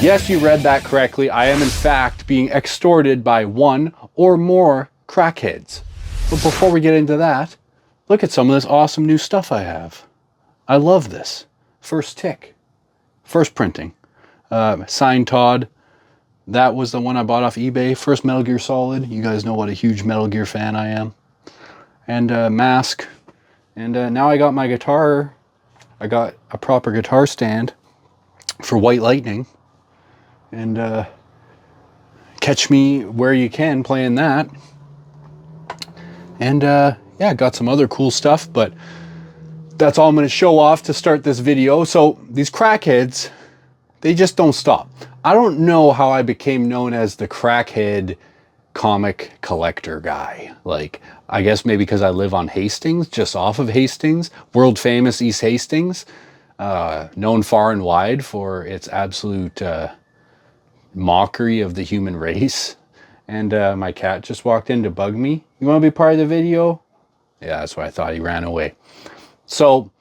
Yes, you read that correctly. I am in fact being extorted by one or more crackheads. But before we get into that, look at some of this awesome new stuff I have. I love this. First tick. First printing. Signed Todd. That was the one I bought off eBay. First Metal Gear Solid. You guys know what a huge Metal Gear fan I am. And mask. And now I got my guitar. I got a proper guitar stand for White Lightning. And catch me where you can playing that. And yeah, got some other cool stuff, but that's all I'm going to show off to start this video. So these crackheads, they just don't stop. I don't know how I became known as the crackhead comic collector guy. Like, I guess maybe because I live on Hastings, just off of Hastings, world famous East Hastings, known far and wide for its absolute mockery of the human race. And my cat just walked in to bug me. You want to be part of the video? Yeah, that's what I thought. He ran away. So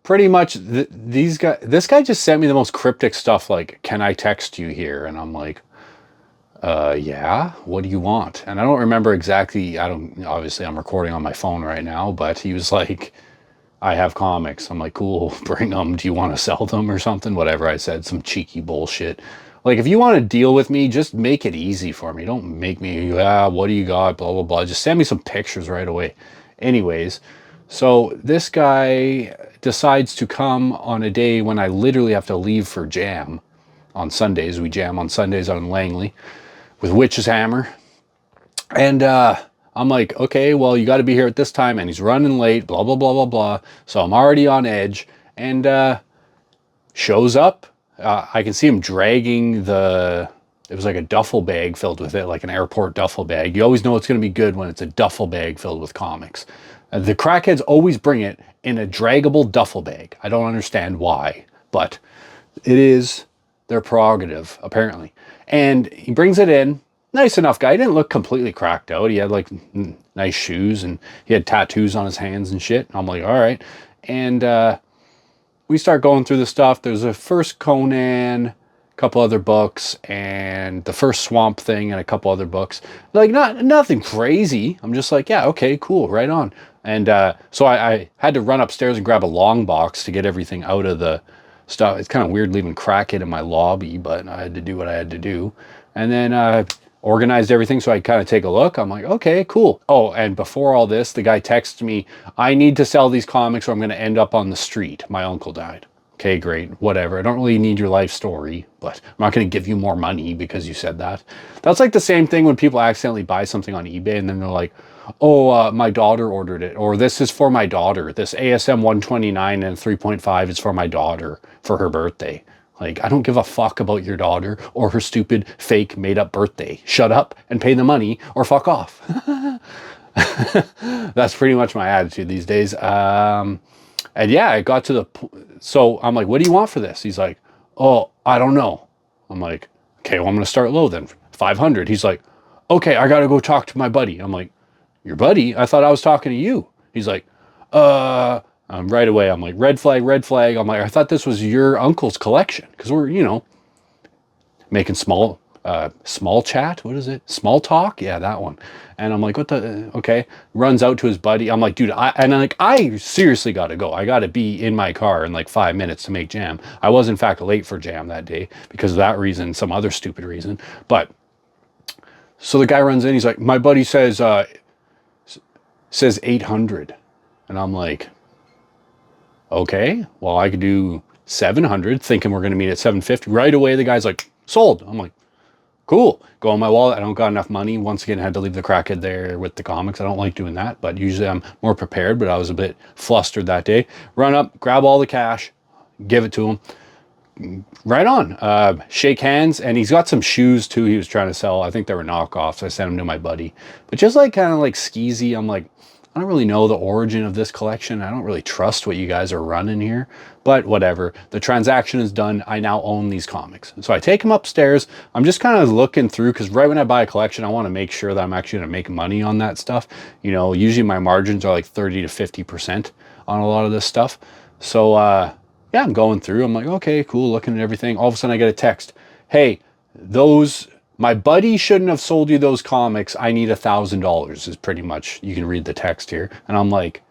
pretty much this guy just sent me the most cryptic stuff, like, can I text you here? And I'm like, yeah, what do you want? And I don't remember exactly. Obviously I'm recording on my phone right now, but he was like, I have comics. I'm like, cool, bring them. Do you want to sell them or something? Whatever I said, some cheeky bullshit. Like, if you want to deal with me, just make it easy for me. Don't make me, what do you got? Blah, blah, blah. Just send me some pictures right away. Anyways, so this guy decides to come on a day when I literally have to leave for jam on Sundays. We jam on Sundays out in Langley with Witch's Hammer. And I'm like, okay, well, you got to be here at this time. And he's running late, blah, blah, blah, blah, blah. So I'm already on edge. And shows up. I can see him dragging it was like a duffel bag filled with it, like an airport duffel bag. You always know it's going to be good when it's a duffel bag filled with comics. The crackheads always bring it in a draggable duffel bag. I don't understand why, but it is their prerogative, apparently. And he brings it in. Nice enough guy. He didn't look completely cracked out. He had like nice shoes and he had tattoos on his hands and shit. I'm like, all right. And we start going through the stuff. There's a first Conan, a couple other books, and the first Swamp Thing and a couple other books. Like, nothing crazy. I'm just like, yeah, okay, cool, right on. And so I had to run upstairs and grab a long box to get everything out of the stuff. It's kind of weird leaving Crackhead in my lobby, but I had to do what I had to do. And then organized everything so I kind of take a look. I'm like, okay, cool. Oh, and before all this, the guy texts me, I need to sell these comics or I'm going to end up on the street. My uncle died. Okay, great, whatever. I don't really need your life story, but I'm not going to give you more money because you said that. That's like the same thing when people accidentally buy something on eBay and then they're like, oh, my daughter ordered it. Or this is for my daughter. This ASM 129 and 3.5 is for my daughter for her birthday. Like, I don't give a fuck about your daughter or her stupid, fake, made-up birthday. Shut up and pay the money or fuck off. That's pretty much my attitude these days. And yeah, I got to the... So I'm like, what do you want for this? He's like, oh, I don't know. I'm like, okay, well, I'm going to start low then. 500. He's like, okay, I got to go talk to my buddy. I'm like, your buddy? I thought I was talking to you. He's like, right away, I'm like, red flag, red flag. I'm like, I thought this was your uncle's collection. Because we're, you know, making small chat. What is it? Small talk? Yeah, that one. And I'm like, what the, okay. Runs out to his buddy. I'm like, dude, I seriously got to go. I got to be in my car in like 5 minutes to make jam. I was in fact late for jam that day because of that reason, some other stupid reason. But so the guy runs in. He's like, my buddy says 800. And I'm like, okay, well, I could do 700, thinking we're going to meet at 750. Right away, the guy's like, sold. I'm like, cool. Go on my wallet. I don't got enough money. Once again, I had to leave the Crackhead there with the comics. I don't like doing that, but usually I'm more prepared, but I was a bit flustered that day. Run up, grab all the cash, give it to him. Right on. Shake hands, and he's got some shoes, too, he was trying to sell. I think they were knockoffs. I sent them to my buddy. But just like kind of like skeezy, I'm like, I don't really know the origin of this collection. I don't really trust what you guys are running here, but whatever. The transaction is done. I now own these comics. So I take them upstairs. I'm just kind of looking through because right when I buy a collection, I want to make sure that I'm actually going to make money on that stuff. You know, usually my margins are like 30 to 50% on a lot of this stuff. So, yeah, I'm going through. I'm like, okay, cool, looking at everything. All of a sudden I get a text. hey, my buddy shouldn't have sold you those comics. I need $1,000 is pretty much, you can read the text here. And I'm like,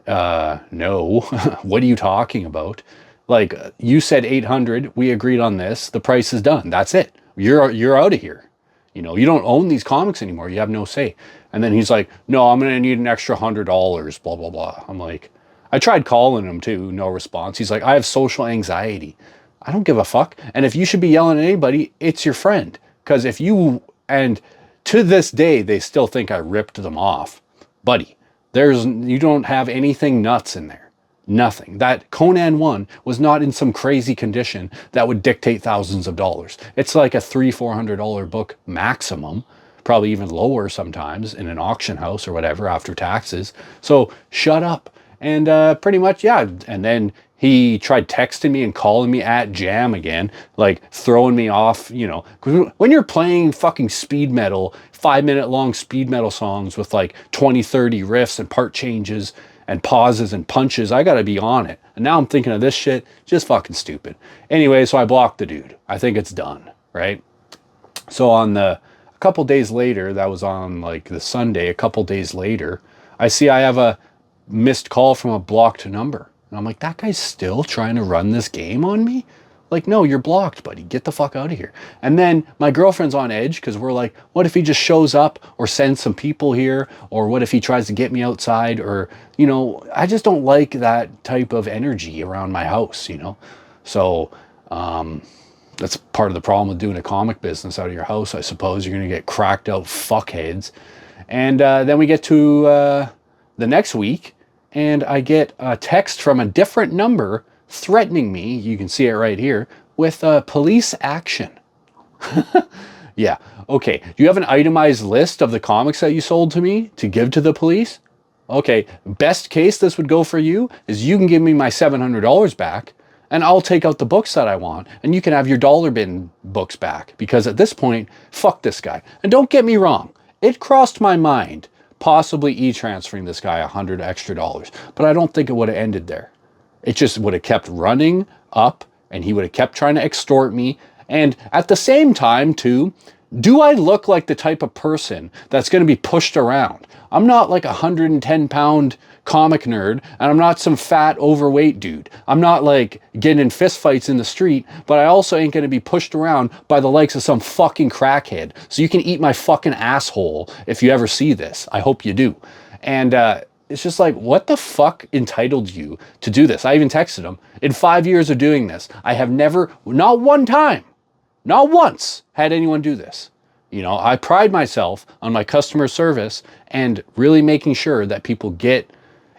no, what are you talking about? Like, you said 800, we agreed on this, the price is done. That's it. You're out of here. You know, you don't own these comics anymore. You have no say. And then he's like, no, I'm going to need an extra $100, blah, blah, blah. I'm like, I tried calling him too, no response. He's like, I have social anxiety. I don't give a fuck. And if you should be yelling at anybody, it's your friend. Because if you, and to this day, they still think I ripped them off. Buddy, you don't have anything nuts in there. Nothing. That Conan 1 was not in some crazy condition that would dictate thousands of dollars. It's like a $300-400 book maximum, probably even lower sometimes in an auction house or whatever after taxes. So shut up. And pretty much, yeah. And then he tried texting me and calling me at jam again, like throwing me off, you know. When you're playing fucking speed metal, 5-minute long speed metal songs with like 20-30 riffs and part changes and pauses and punches, I gotta be on it. And now I'm thinking of this shit, just fucking stupid. Anyway, so I blocked the dude. I think it's done, right? So a couple days later, that was on like the Sunday, a couple days later, I see I have a missed call from a blocked number. And I'm like, that guy's still trying to run this game on me? Like, no, you're blocked, buddy. Get the fuck out of here. And then my girlfriend's on edge because we're like, what if he just shows up or sends some people here? Or what if he tries to get me outside? Or, you know, I just don't like that type of energy around my house, you know? So that's part of the problem with doing a comic business out of your house, I suppose. You're going to get cracked out fuckheads. And then we get to the next week, and I get a text from a different number threatening me, you can see it right here, with police action. Yeah, okay. Do you have an itemized list of the comics that you sold to me to give to the police? Okay, best case this would go for you is you can give me my $700 back, and I'll take out the books that I want, and you can have your dollar bin books back, because at this point, fuck this guy. And don't get me wrong, it crossed my mind possibly e-transferring this guy $100 extra, but I don't think it would have ended there. It just would have kept running up, and he would have kept trying to extort me. And at the same time, too, do I look like the type of person that's going to be pushed around? I'm not like a 110-pound comic nerd, and I'm not some fat, overweight dude. I'm not like getting in fistfights in the street, but I also ain't going to be pushed around by the likes of some fucking crackhead. So you can eat my fucking asshole if you ever see this. I hope you do. And it's just like, what the fuck entitled you to do this? I even texted him. In 5 years of doing this, I have never, not one time, not once, had anyone do this. You know, I pride myself on my customer service and really making sure that people get,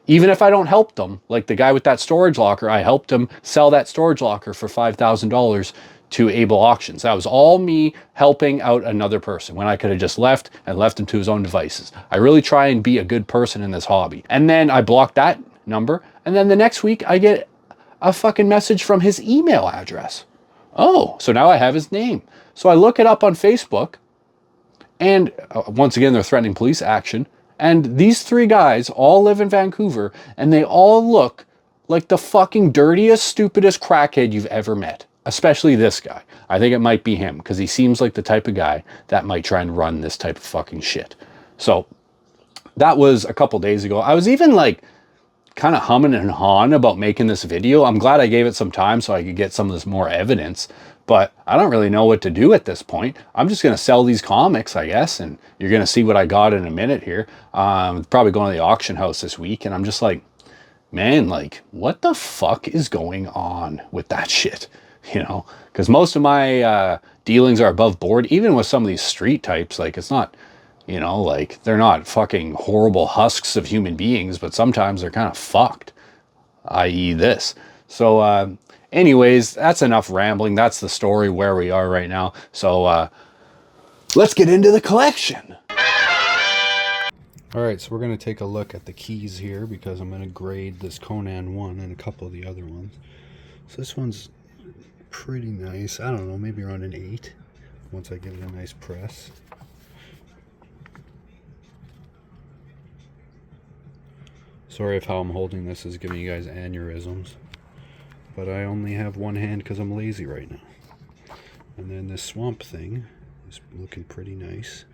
even if I don't help them, like the guy with that storage locker, I helped him sell that storage locker for $5,000 to Able Auctions. That was all me helping out another person when I could have just left and left him to his own devices. I really try and be a good person in this hobby. And then I blocked that number. And then the next week I get a fucking message from his email address. Oh, so now I have his name. So I look it up on Facebook, and once again, they're threatening police action. And these three guys all live in Vancouver, and they all look like the fucking dirtiest, stupidest crackhead you've ever met. Especially this guy. I think it might be him, because he seems like the type of guy that might try and run this type of fucking shit. So that was a couple days ago. I was even like kind of humming and hawing about making this video. I'm glad I gave it some time so I could get some of this more evidence. But I don't really know what to do at this point. I'm just going to sell these comics, I guess, and you're going to see what I got in a minute here. Probably going to the auction house this week, and I'm just like, man, like, what the fuck is going on with that shit? You know, because most of my dealings are above board, even with some of these street types. Like, it's not, you know, like, they're not fucking horrible husks of human beings, but sometimes they're kind of fucked, i.e. this. So, anyways, that's enough rambling. That's the story where we are right now. So, let's get into the collection. All right, so we're going to take a look at the keys here, because I'm going to grade this Conan 1 and a couple of the other ones. So this one's pretty nice. I don't know, maybe around an 8 once I give it a nice press. Sorry if how I'm holding this is giving you guys aneurysms, but I only have one hand because I'm lazy right now. And then this swamp thing is looking pretty nice.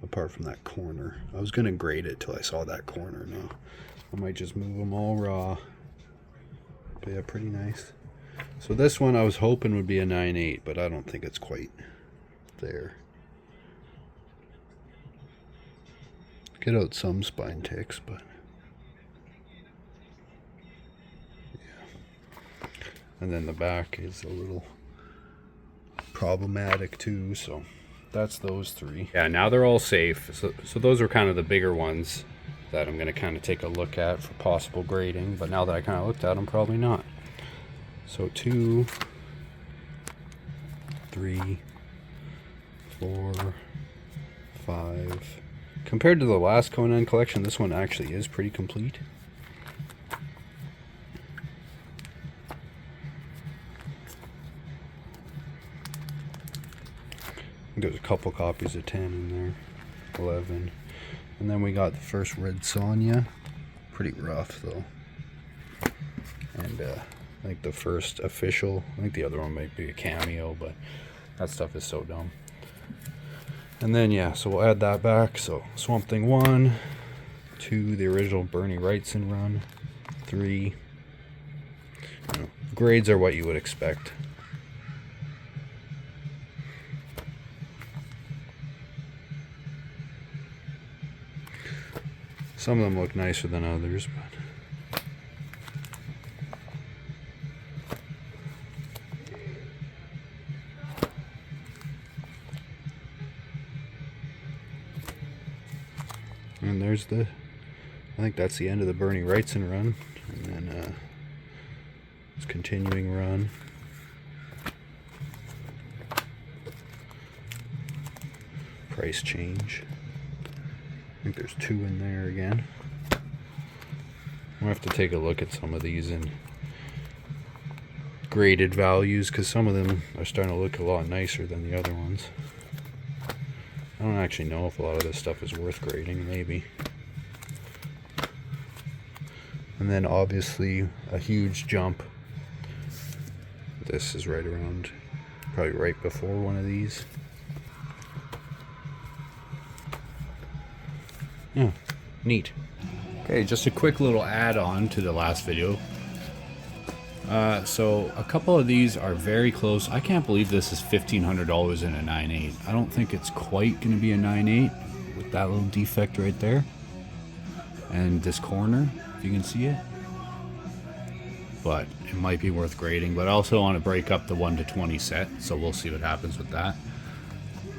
Apart from that corner. I was gonna grade it till I saw that corner. No, I might just move them all raw. But yeah, pretty nice. So this one I was hoping would be a 9.8, but I don't think it's quite there. Get out some spine ticks, but yeah. And then the back is a little problematic too, so that's those three. Yeah, now they're all safe. So those are kind of the bigger ones that I'm going to kind of take a look at for possible grading, but now that I kind of looked at them, probably not. So 2, 3, 4, 5. Compared to the last Conan collection, this one actually is pretty complete. There's a couple copies of 10 in there, 11. And then we got the first Red Sonja. Pretty rough though. And I think the first official, I think the other one might be a cameo, but that stuff is so dumb. And then yeah, so we'll add that back. So Swamp Thing 1, 2, the original Bernie Wrightson run, 3. You know, grades are what you would expect. Some of them look nicer than others, but and there's the, I think that's the end of the Bernie Wrightson run, and then it's continuing run. Price change. I think there's 2 in there again. We'll have to take a look at some of these in graded values, because some of them are starting to look a lot nicer than the other ones. I don't actually know if a lot of this stuff is worth grading, maybe. And then obviously a huge jump. This is right around, probably right before one of these. Yeah, neat. Okay, just a quick little add-on to the last video. So a couple of these are very close. I can't believe this is $1,500 in a 9.8. I don't think it's quite going to be a 9.8 with that little defect right there. And this corner, if you can see it. But it might be worth grading. But I also want to break up the 1 to 20 set, so we'll see what happens with that.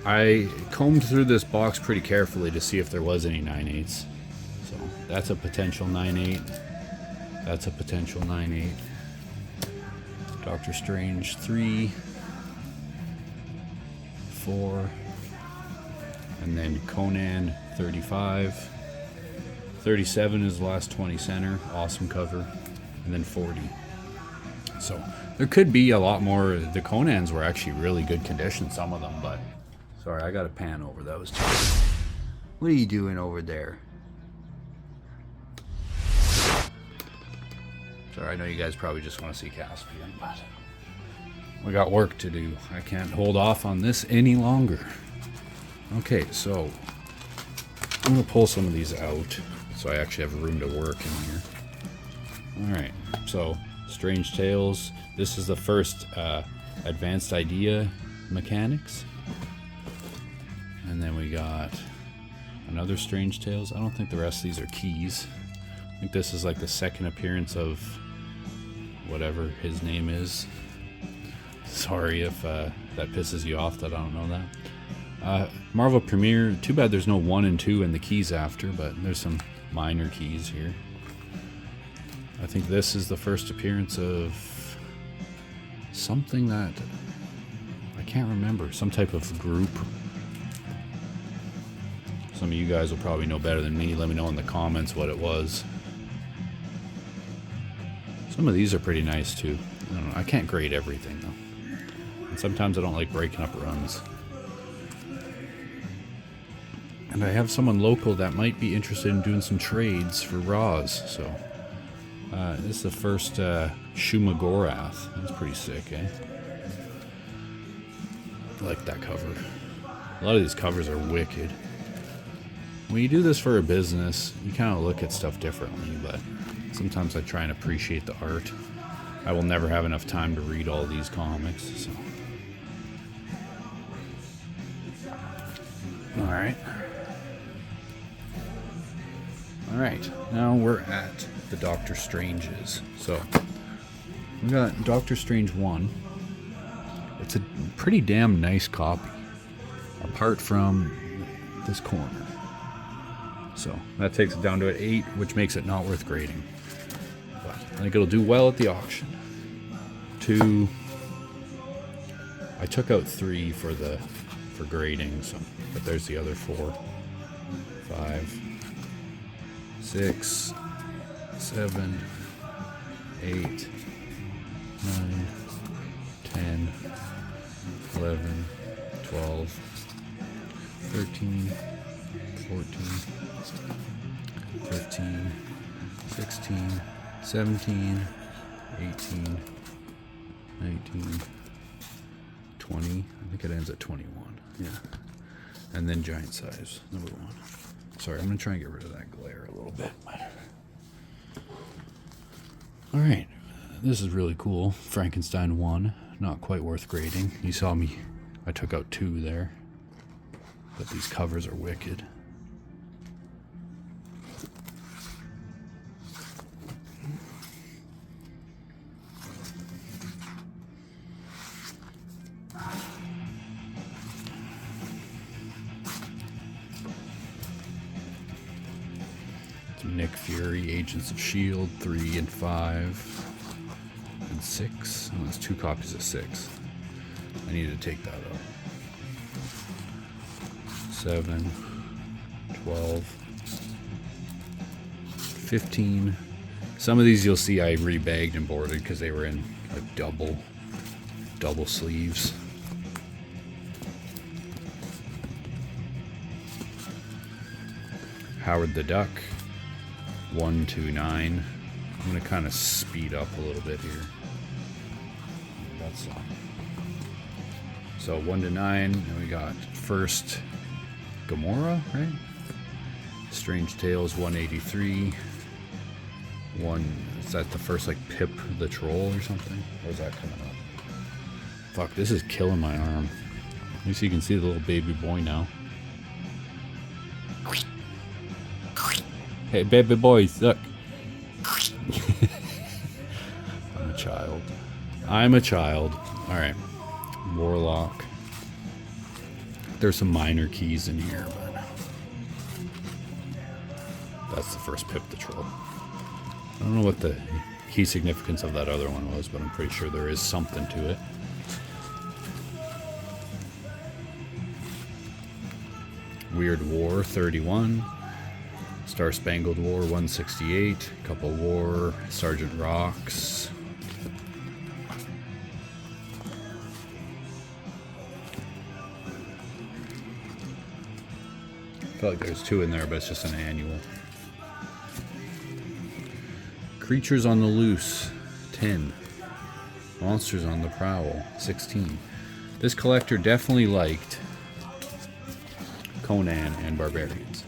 I combed through this box pretty carefully to see if there was any 9.8s. So that's a potential 9.8. That's a potential 9.8. Doctor Strange 3, 4, and then Conan 35. 37 is the last 20 center, awesome cover, and then 40. So there could be a lot more. The Conans were actually really good condition, some of them, but sorry, I got to pan over those two. What are you doing over there? Sorry, I know you guys probably just want to see Caspian, but we got work to do. I can't hold off on this any longer. Okay, so I'm going to pull some of these out so I actually have room to work in here. Alright, so Strange Tales. This is the first Advanced Idea Mechanics. And then we got another Strange Tales. I don't think the rest of these are keys. I think this is like the second appearance of whatever his name is. Sorry if that pisses you off that I don't know that. Marvel Premiere. Too bad there's no 1 and 2 in the keys after, but there's some minor keys here. I think this is the first appearance of something that I can't remember. Some type of group. Some of you guys will probably know better than me. Let me know in the comments what it was. Some of these are pretty nice too. I don't know. I can't grade everything though. And sometimes I don't like breaking up runs. And I have someone local that might be interested in doing some trades for Raws. So this is the first Shumagorath. That's pretty sick, eh? I like that cover. A lot of these covers are wicked. When you do this for a business, you kind of look at stuff differently, but sometimes I try and appreciate the art. I will never have enough time to read all these comics, so. Alright. Alright, now we're at the Doctor Stranges. So, we got Doctor Strange 1. It's a pretty damn nice copy, apart from this corner. So, that takes it down to an 8, which makes it not worth grading. But I think it'll do well at the auction. 2. I took out 3 for grading, so, but there's the other 4. 5. 6, 7, 8, 9, 10, 11, 12, 13, 14, 15, 16, 17, 18, 19, 20. I think it ends at 21. Yeah. And then giant size, number 1. Sorry, I'm going to try and get rid of that glare a little bit. Alright, this is really cool. Frankenstein 1, not quite worth grading. You saw me, I took out 2 there. But these covers are wicked. Nick Fury, Agents of S.H.I.E.L.D. 3 and 5 and 6. Oh, that's 2 copies of 6. I need to take that out. 7, 12, 15. Some of these you'll see I rebagged and boarded because they were in like double sleeves. Howard the Duck. 1 to 9. I'm going to kind of speed up a little bit here. That's so 1 to 9. Then we got first Gamora, right? Strange Tales 183. Is that the first like Pip the Troll or something? Or is that coming up? Fuck, this is killing my arm. At least you can see the little baby boy now. Hey, baby boys, look. I'm a child. Alright. Warlock. There's some minor keys in here, but that's the first Pip the Troll. I don't know what the key significance of that other one was, but I'm pretty sure there is something to it. Weird War 31. Star Spangled War 168, Couple War, Sergeant Rocks. I feel like there's 2 in there, but it's just an annual. Creatures on the Loose 10. Monsters on the Prowl 16. This collector definitely liked Conan and Barbarians.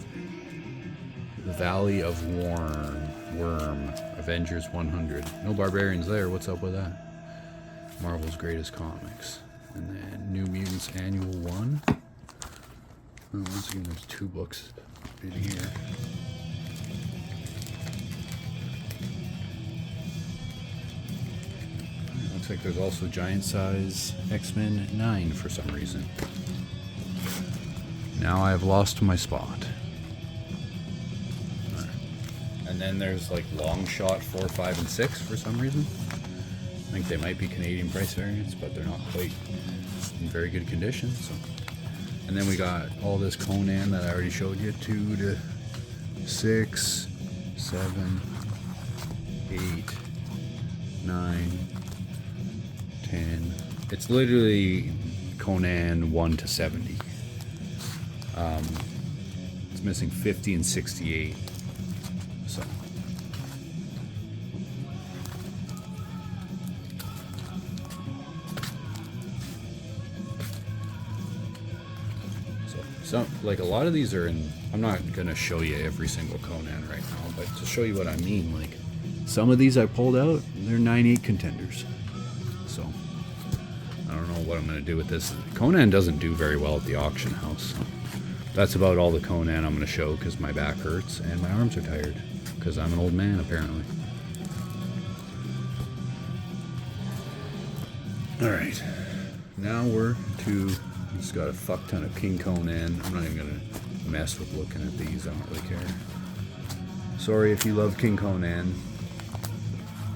The Valley of Worm, Avengers 100. No Barbarians there, what's up with that? Marvel's Greatest Comics. And then New Mutants Annual 1. Oh, once again, there's 2 books in here. Looks like there's also giant size X-Men 9 for some reason. Now I have lost my spot. And then there's like Long Shot 4, 5, and 6 for some reason. I think they might be Canadian price variants, but they're not quite in very good condition. So. And then we got all this Conan that I already showed you. 2 to 6, 7, 8, 9, 10. It's literally Conan 1 to 70. It's missing 50 and 68. So. some, like a lot of these are in, I'm not gonna show you every single Conan right now, but to show you what I mean, like some of these I pulled out, they're 9.8 contenders. So I don't know what I'm gonna do with this. Conan doesn't do very well at the auction house. So that's about all the Conan I'm gonna show because my back hurts and my arms are tired because I'm an old man apparently. All right, now we're to, just got a fuck ton of King Conan. I'm not even gonna mess with looking at these, I don't really care. Sorry if you love King Conan.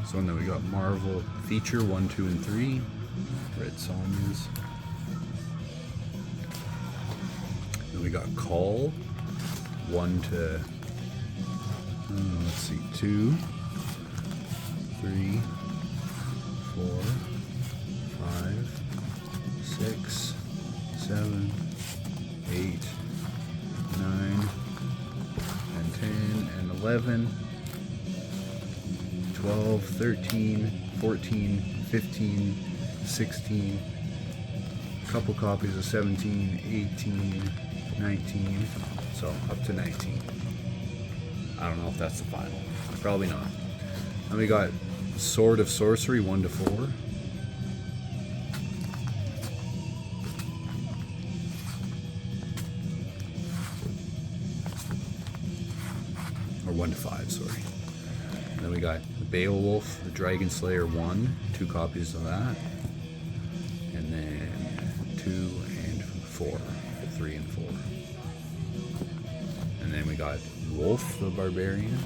So then we got Marvel Feature 1, 2, and 3. Red Sonjas. Then we got Call 1 to, let's see, 2, 3, 4, 5, 6, 7, 8, 9, and 10, and 11, 12, 13, 14, 15, 16, a couple copies of 17, 18, 19, so up to 19. I don't know if that's the final. Probably not. Then we got Sword of Sorcery 1 to 4. Or 1 to 5, sorry. And then we got Beowulf, the Dragon Slayer 1, 2 copies of that. And then 2 and 4, 3 and 4. And then we got Wolf the Barbarian.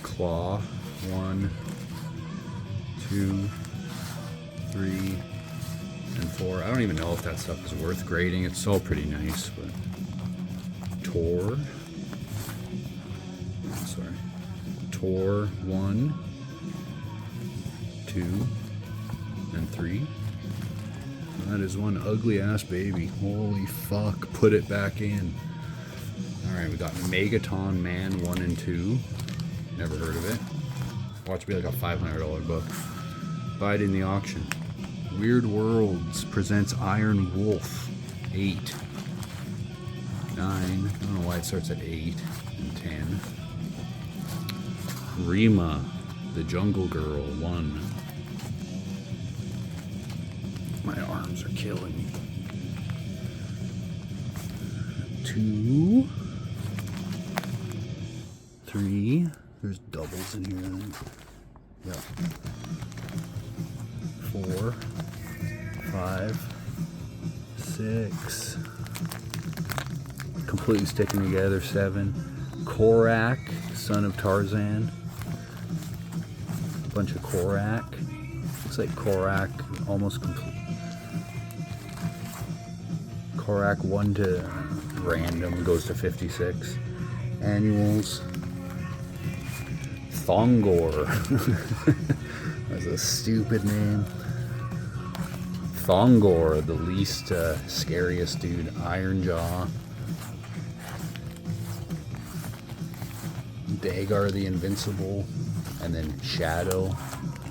Claw 1, 2, 3, and 4. I don't even know if that stuff is worth grading. It's all pretty nice, but Tor. Sorry. Tor 1, 2, and 3. That is one ugly ass baby. Holy fuck. Put it back in. Alright, we got Megaton Man 1 and 2. Never heard of it. Watch me like a $500 book. Buy it in the auction. Weird Worlds presents Iron Wolf 8. 9. I don't know why it starts at 8 and 10. Rima, the Jungle Girl 1. My arms are killing me. 2. 3. There's doubles in here, I think. Yeah. 4, 5, 6. Completely sticking together. 7. Korak, son of Tarzan. A bunch of Korak. Looks like Korak almost complete. Korak 1 to random goes to 56. Annuals. Thongor. That's a stupid name. Thongor, the least scariest dude. Ironjaw. Dagar the Invincible. And then Shadow.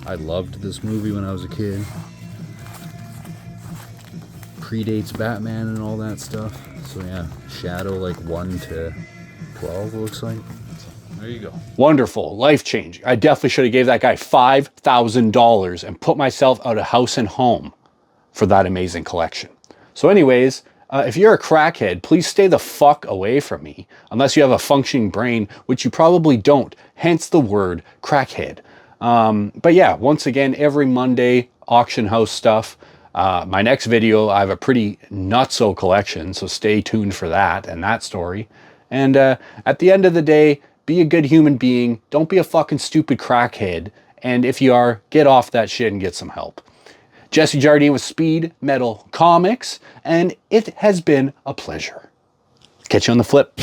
I loved this movie when I was a kid. Predates Batman and all that stuff. So yeah, Shadow like 1 to 12 looks like. There you go. Wonderful, life-changing. I definitely should have gave that guy $5,000 and put myself out of house and home for that amazing collection. So anyways, if you're a crackhead, please stay the fuck away from me, unless you have a functioning brain, which you probably don't, hence the word crackhead. But yeah, once again, every Monday, auction house stuff. My next video, I have a pretty nutso collection, so stay tuned for that and that story. And at the end of the day, be a good human being. Don't be a fucking stupid crackhead. And if you are, get off that shit and get some help. Jesse Jardine with Speed Metal Comics, and it has been a pleasure. Catch you on the flip.